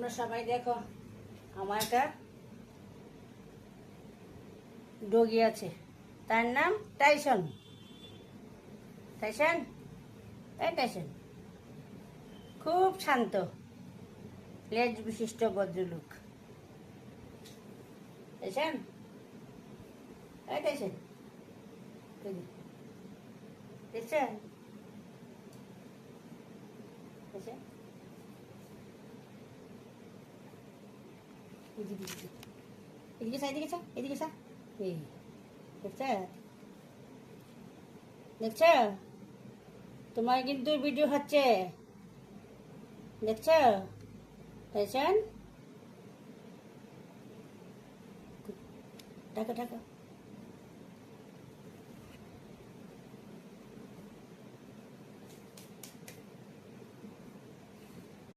তোমরা সবাই দেখো, আমার একটা ডগি আছে, তার নাম টাইসন। টাইসন, এই টাইসন খুব শান্ত, লেজ বিশিষ্ট ভদ্রলোক। টাইসন, এই টাইসন, টাইসন, টাইসন, এদিকে চা, এদিকে চা, এদিকে চা। এই দেখছ, দেখছ, তোমার কিন্তু ভিডিও হচ্ছে, দেখছ টাইসন। টাকা টাকা